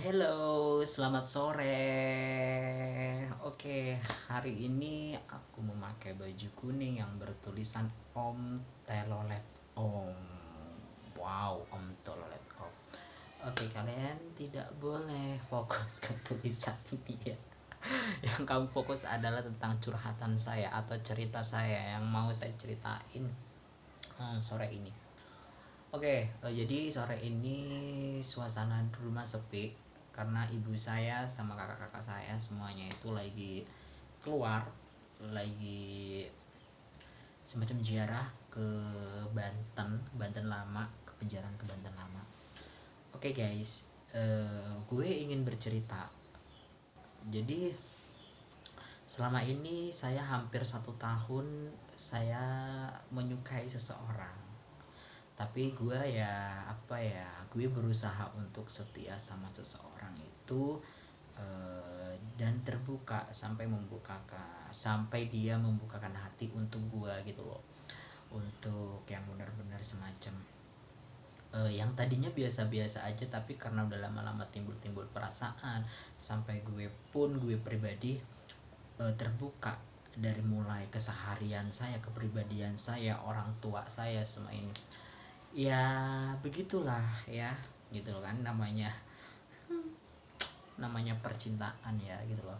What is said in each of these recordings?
Hello, selamat sore. Oke, hari ini aku memakai baju kuning yang bertulisan Om Telolet Om. Wow, Om Telolet Om. Oke, kalian tidak boleh fokus ke tulisan ini ya. Yang kamu fokus adalah tentang curhatan saya atau cerita saya yang mau saya ceritain sore ini. Oke, jadi sore ini suasana di rumah sepi karena ibu saya sama kakak-kakak saya semuanya itu lagi keluar, lagi semacam ziarah ke Banten, Banten Lama, ke penjara ke Banten Lama. Oke guys, gue ingin bercerita. Jadi selama ini saya hampir 1 tahun saya menyukai seseorang, tapi gue gue berusaha untuk setia sama seseorang itu, dan terbuka sampai dia membukakan hati untuk gue gitu loh, untuk yang benar-benar semacam yang tadinya biasa-biasa aja, tapi karena udah lama-lama timbul-timbul perasaan sampai gue pribadi terbuka dari mulai keseharian saya, kepribadian saya, orang tua saya semua ini. Ya begitulah ya, gitu loh kan, namanya percintaan ya gitu loh.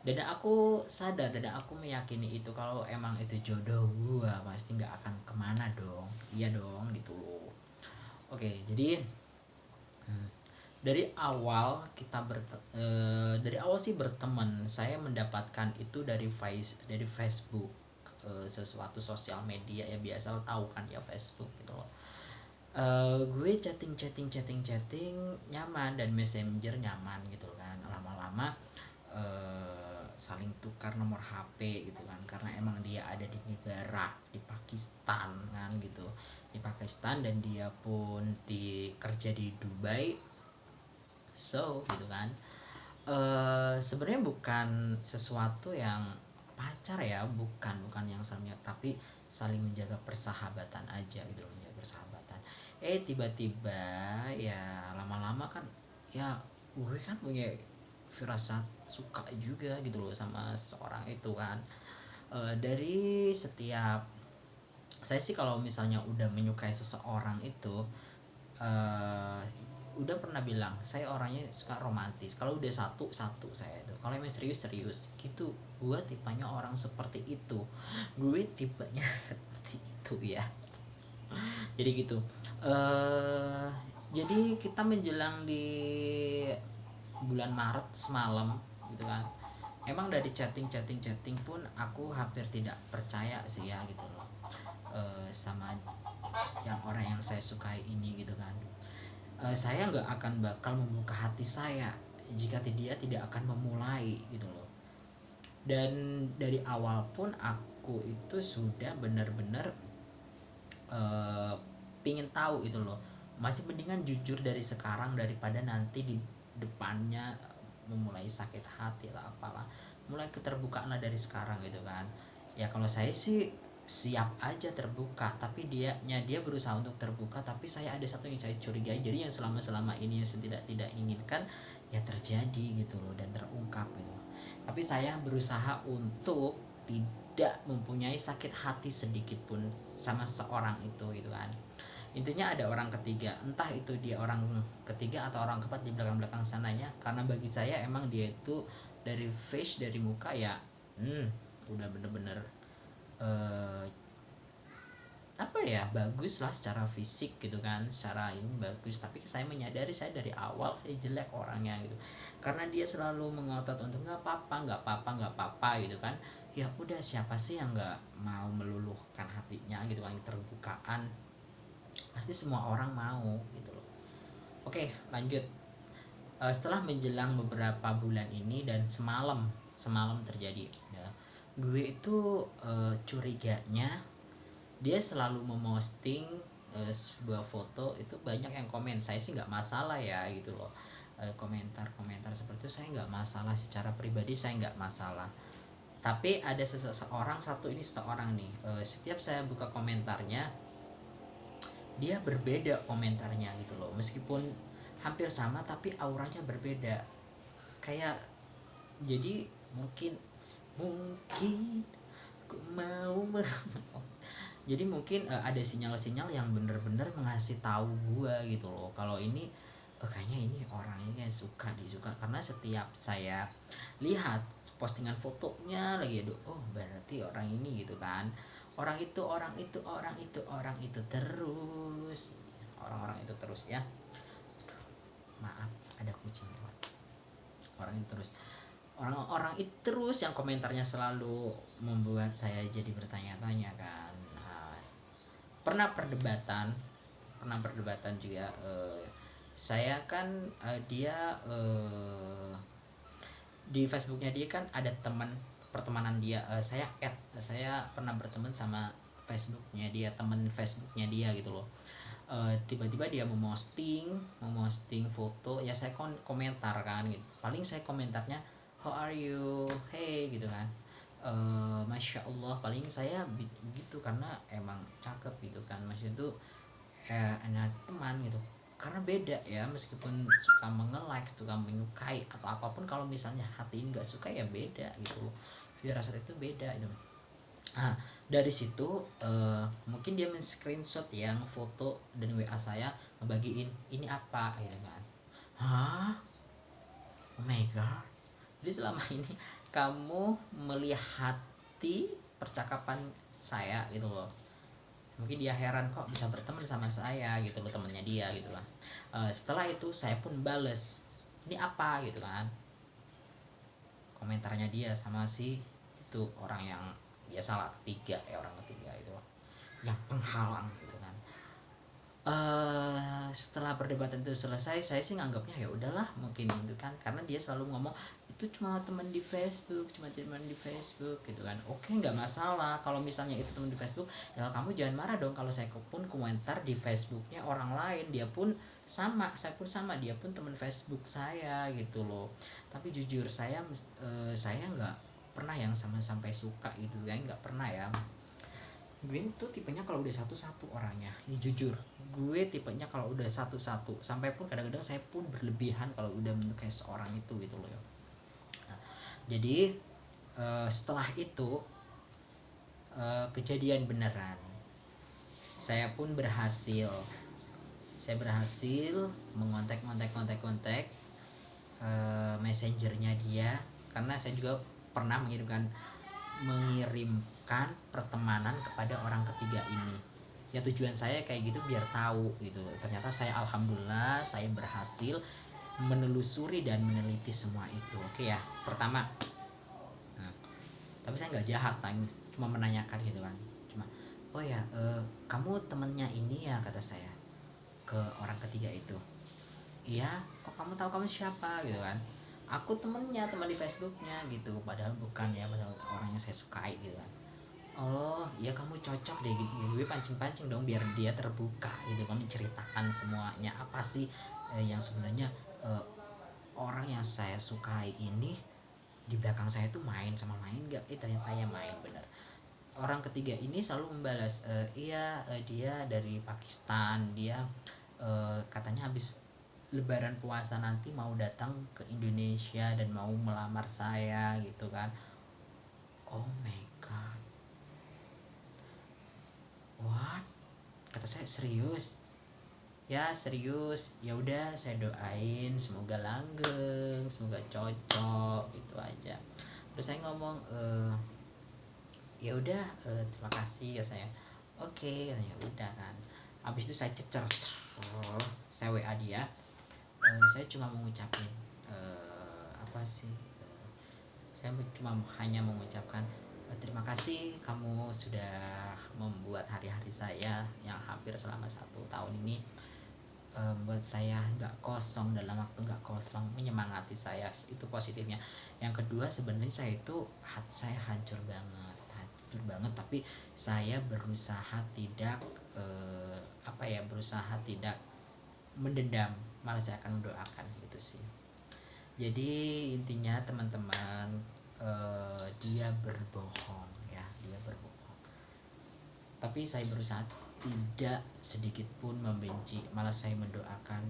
Dan aku sadar, dan aku meyakini itu, kalau emang itu jodoh gua pasti nggak akan kemana dong, iya dong gitu loh. Oke, jadi dari awal dari awal sih berteman, saya mendapatkan itu dari Facebook, sesuatu sosial media ya, biasa lo tahu kan ya, Facebook gitu loh. Gue chatting nyaman, dan messenger nyaman gitu kan. Lama-lama saling tukar nomor HP gitu kan, karena emang dia ada di negara di Pakistan kan gitu, di Pakistan, dan dia pun kerja di Dubai. So gitu kan, sebenarnya bukan sesuatu yang pacar ya, bukan yang saling, tapi saling menjaga persahabatan aja gitu loh, menjaga persahabatan. Tiba-tiba ya lama-lama kan ya, gue kan punya firasat suka juga gitu loh sama seorang itu kan. Dari setiap saya sih, kalau misalnya udah menyukai seseorang itu, uh, udah pernah bilang saya orangnya suka romantis. Kalau udah satu satu saya itu, kalau emang serius serius gitu. Gue tipenya orang seperti itu, gue tipenya seperti itu ya. Jadi gitu. eh jadi kita menjelang di bulan Maret semalam gitu kan, emang dari chatting pun aku hampir tidak percaya sih ya gitu loh, sama yang orang yang saya sukai ini gitu kan. Saya nggak akan bakal membuka hati saya jika dia tidak akan memulai gitu loh. Dan dari awal pun aku itu sudah benar-benar uh, pingin tahu itu loh. Masih mendingan jujur dari sekarang daripada nanti di depannya memulai sakit hati lah apalah. Mulai keterbukaan lah dari sekarang gitu kan. Ya kalau saya sih siap aja terbuka, tapi dia berusaha untuk terbuka, tapi saya ada satu yang saya curigai. Jadi yang selama ini yang tidak inginkan ya terjadi gitu loh, dan terungkap gitu. Tapi saya berusaha untuk tidak mempunyai sakit hati sedikit pun sama seorang itu gitu kan. Intinya ada orang ketiga, entah itu dia orang ketiga atau orang keempat di belakang sananya, karena bagi saya emang dia itu dari face, dari muka ya, udah bener-bener uh, apa ya, bagus lah secara fisik gitu kan, secara ini bagus. Tapi saya menyadari saya dari awal saya jelek orangnya gitu, karena dia selalu mengotot untuk nggak apa-apa nggak apa-apa nggak apa-apa gitu kan. Ya udah, siapa sih yang nggak mau meluluhkan hatinya gitu kan, terbukaan pasti semua orang mau gitu loh. Oke, lanjut. Setelah menjelang beberapa bulan ini dan semalam terjadi ya, gue itu curiganya dia selalu memosting sebuah foto itu, banyak yang komen. Saya sih nggak masalah ya gitu loh, komentar-komentar seperti itu saya nggak masalah, secara pribadi saya nggak masalah. Tapi ada seseorang nih, setiap saya buka komentarnya dia berbeda komentarnya gitu loh, meskipun hampir sama tapi auranya berbeda. Kayak jadi mungkin aku mau jadi mungkin ada sinyal-sinyal yang bener-bener mengasih tahu gua gitu loh kalau ini kayaknya ini orang ini suka disuka, karena setiap saya lihat postingan fotonya lagi, aduh, oh berarti orang ini gitu kan, orang itu orang itu orang itu orang itu terus, orang-orang itu terus ya. Maaf, ada kucing lewat. Orang itu terus, orang-orang itu terus yang komentarnya selalu membuat saya jadi bertanya-tanya kan. Nah, pernah perdebatan juga, saya kan dia di Facebooknya dia kan ada teman pertemanan dia, saya pernah berteman sama Facebooknya dia, teman Facebooknya dia gitu loh. Tiba-tiba dia memosting foto ya, saya komentar kan gitu, paling saya komentarnya how are you, hey gitu kan. Masya Allah, paling saya gitu karena emang cakep gitu kan, maksudnya tuh enak teman gitu, karena beda ya, meskipun suka mengelike, suka menyukai atau apapun, kalau misalnya hati ini nggak suka ya beda gitu, firasat itu beda gitu. Nah, dari situ mungkin dia men-screenshot yang foto dan WA saya, ngebagiin ini apa gitu kan. Hah? Oh my god. Jadi selama ini kamu melihati percakapan saya gitu loh. Mungkin dia heran kok bisa berteman sama saya gitu loh, temennya dia gitu lah. Setelah itu saya pun bales, ini apa gitu kan, komentarnya dia sama si itu orang yang biasalah ketiga ya, orang ketiga itu yang penghalang gitu kan. Setelah perdebatan itu selesai, saya sih nganggapnya ya udahlah mungkin gitu kan, karena dia selalu ngomong itu cuma teman di Facebook, gitu kan. Oke, nggak masalah kalau misalnya itu teman di Facebook, ya kamu jangan marah dong kalau saya pun komentar di Facebooknya orang lain, dia pun sama, saya pun sama, dia pun teman Facebook saya gitu loh. Tapi jujur saya nggak pernah yang sampai suka gitu kan, nggak pernah ya. Gue tuh tipenya kalau udah satu-satu orangnya, ya jujur gue tipenya kalau udah satu-satu, sampai pun kadang-kadang saya pun berlebihan kalau udah menyukai seorang itu gitu loh ya. Nah, jadi setelah itu kejadian beneran, saya pun berhasil mengontak messengernya dia, karena saya juga pernah mengirimkan pertemanan kepada orang ketiga ini. Ya tujuan saya kayak gitu biar tahu gitu. Ternyata saya alhamdulillah saya berhasil menelusuri dan meneliti semua itu. Oke ya, pertama. Nah, tapi saya nggak jahat, cuma menanyakan gitu kan. Cuma, oh ya, kamu temennya ini ya, kata saya ke orang ketiga itu. Iya, kok kamu tahu kamu siapa gitu kan. Aku temennya, teman di Facebooknya gitu, padahal bukan ya, padahal orang yang saya sukai gitu kan. Oh ya, kamu cocok deh gitu, gue pancing dong biar dia terbuka gitu kan, menceritakan semuanya apa sih yang sebenarnya orang yang saya sukai ini di belakang saya tuh main gak, ternyata ya main bener. Orang ketiga ini selalu membalas, iya, dia dari Pakistan, dia katanya habis Lebaran puasa nanti mau datang ke Indonesia dan mau melamar saya gitu kan. Oh my god, what? Kata saya, serius? Ya serius, ya udah saya doain semoga langgeng, semoga cocok gitu aja. Terus saya ngomong, ya udah, terima kasih ya saya. Oke, ya udah kan. Habis itu saya cecer, saya WA dia. Saya cuma mengucapin apa sih, saya cuma hanya mengucapkan terima kasih kamu sudah membuat hari-hari saya yang hampir selama 1 tahun ini membuat saya nggak kosong, dalam waktu nggak kosong, menyemangati saya, itu positifnya. Yang kedua, sebenarnya saya itu hati saya hancur banget, tapi saya berusaha tidak berusaha tidak mendendam, malah saya akan mendoakan gitu sih. Jadi intinya teman-teman, dia berbohong ya, dia berbohong, tapi saya berusaha tidak sedikit pun membenci, malah saya mendoakan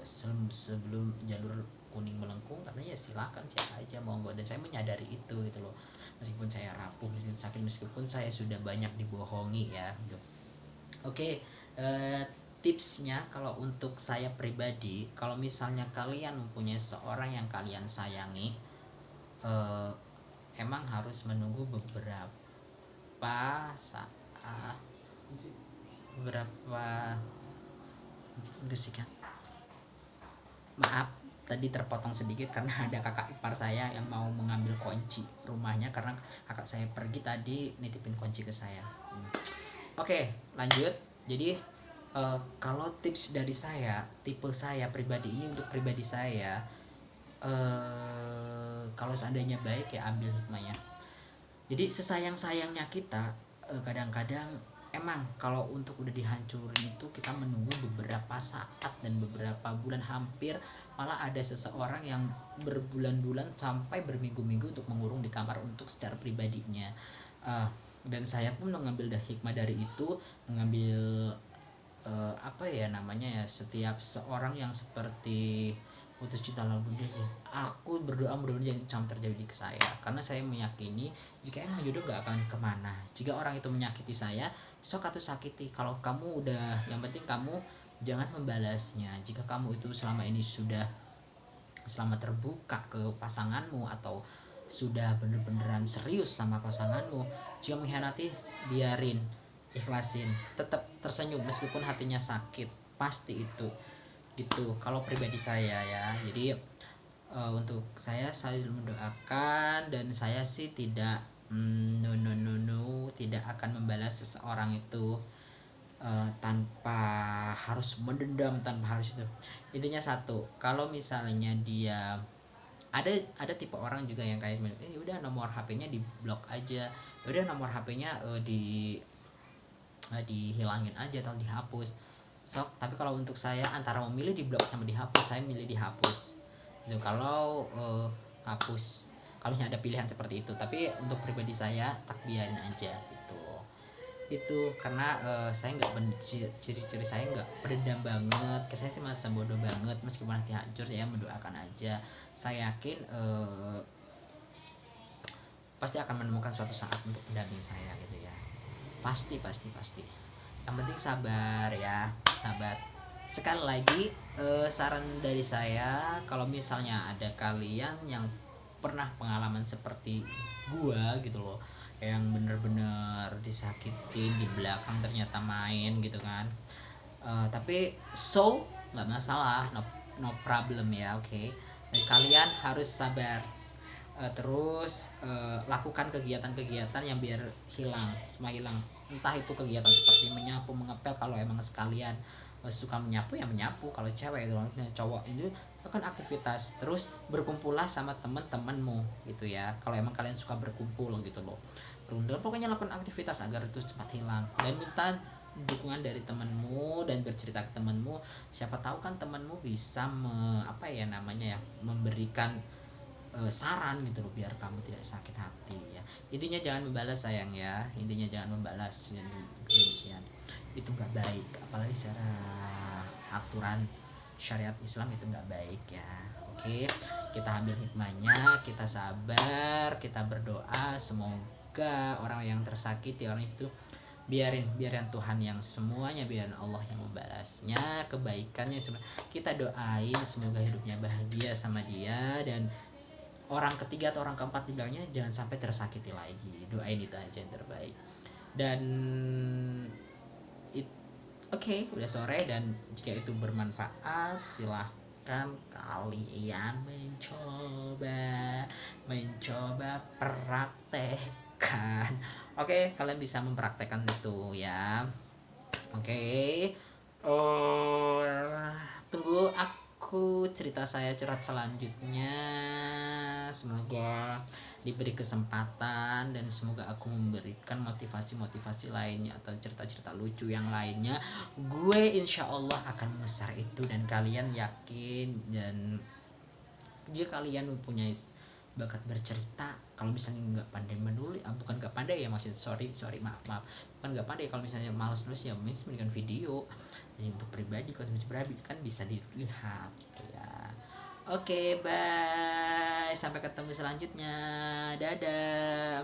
sebelum jalur kuning melengkung, katanya ya silakan cek aja monggo, dan saya menyadari itu gitu loh, meskipun saya rapuh, meskipun sakit, meskipun saya sudah banyak dibohongi ya gitu. Oke, tipsnya kalau untuk saya pribadi, kalau misalnya kalian mempunyai seorang yang kalian sayangi, emang harus menunggu beberapa saat, beberapa gesikan. Maaf tadi terpotong sedikit karena ada kakak ipar saya yang mau mengambil kunci rumahnya, karena kakak saya pergi tadi nitipin kunci ke saya. Oke, lanjut. Jadi kalau tips dari saya, tipe saya pribadi ini, untuk pribadi saya, kalau seandainya baik ya ambil hikmahnya. Jadi sesayang-sayangnya kita, kadang-kadang emang kalau untuk udah dihancurin itu kita menunggu beberapa saat dan beberapa bulan, hampir malah ada seseorang yang berbulan-bulan sampai berminggu-minggu untuk mengurung di kamar untuk secara pribadinya. Dan saya pun mengambil hikmah dari itu, mengambil apa ya namanya ya, setiap seorang yang seperti putus cinta lalu dia, aku berdoa mudah-mudahan jangan terjadi ke saya, karena saya meyakini jika emang jodoh gak akan kemana. Jika orang itu menyakiti saya, sok atau sakiti, kalau kamu udah, yang penting kamu jangan membalasnya. Jika kamu itu selama ini sudah selama terbuka ke pasanganmu, atau sudah bener-beneran serius sama pasanganmu, jika mengkhianati biarin, ikhlasin, tetap tersenyum meskipun hatinya sakit, pasti itu gitu kalau pribadi saya ya. Jadi untuk saya mendoakan, dan saya sih tidak tidak akan membalas seseorang itu tanpa harus mendendam, tanpa harus itu. Intinya satu, kalau misalnya dia ada tipe orang juga yang kayak udah nomor HP-nya di blok aja, udah nomor HP-nya dihilangin aja atau dihapus. Tapi kalau untuk saya antara memilih di blok sama dihapus, saya milih dihapus. Itu kalau hapus, kalau misalnya ada pilihan seperti itu. Tapi untuk pribadi saya tak biarin aja gitu. Itu karena saya nggak, ciri-ciri saya nggak pendendam banget. Saya sih masa bodoh banget, meskipun hati hancur ya mendoakan aja. Saya yakin pasti akan menemukan suatu saat untuk pendamping saya gitu ya. Pasti. Yang penting sabar ya, sabar. Sekali lagi saran dari saya, kalau misalnya ada kalian yang pernah pengalaman seperti gua gitu loh, yang bener-bener disakitin di belakang ternyata main gitu kan, tapi nggak masalah, no problem ya, oke. Dan kalian harus sabar, terus lakukan kegiatan-kegiatan yang biar semua hilang. Entah itu kegiatan seperti menyapu, mengepel, kalau emang sekalian suka menyapu ya menyapu, kalau cewek itu, cowok itu kan aktivitas. Terus berkumpullah sama teman-temanmu gitu ya, kalau emang kalian suka berkumpul gitu loh, pokoknya lakukan aktivitas agar itu cepat hilang, dan minta dukungan dari temanmu dan bercerita ke temanmu. Siapa tahu kan temanmu bisa memberikan saran gitu loh, biar kamu tidak sakit hati ya. Intinya jangan membalas sayang ya, intinya jangan membalas kebencian, itu nggak baik, apalagi secara aturan syariat Islam itu nggak baik ya. Oke, kita ambil hikmahnya, kita sabar, kita berdoa, semoga orang yang tersakiti, orang itu biarin Tuhan yang semuanya, biarin Allah yang membalasnya kebaikannya. Kita doain semoga hidupnya bahagia sama dia, dan orang ketiga atau orang keempat di belakangnya jangan sampai tersakiti lagi. Doain itu aja yang terbaik. Dan oke, udah sore, dan jika itu bermanfaat silahkan kalian mencoba praktekkan. Oke, kalian bisa mempraktekkan itu ya. Oke. Tunggu aku cerita saya curhat selanjutnya. Semoga diberi kesempatan, dan semoga aku memberikan motivasi lainnya atau cerita-cerita lucu yang lainnya. Gue insya Allah akan nge-share itu, dan kalian yakin, dan jika kalian mempunyai bakat bercerita. Kalau misalnya nggak pandai menulis, bukan nggak pandai ya, maksud sorry maaf bukan nggak pandai, kalau misalnya malas nulis ya mendingan video. Jadi untuk pribadi, konsumsi pribadi kan bisa dilihat gitu ya. Oke, bye, sampai ketemu selanjutnya, dadah.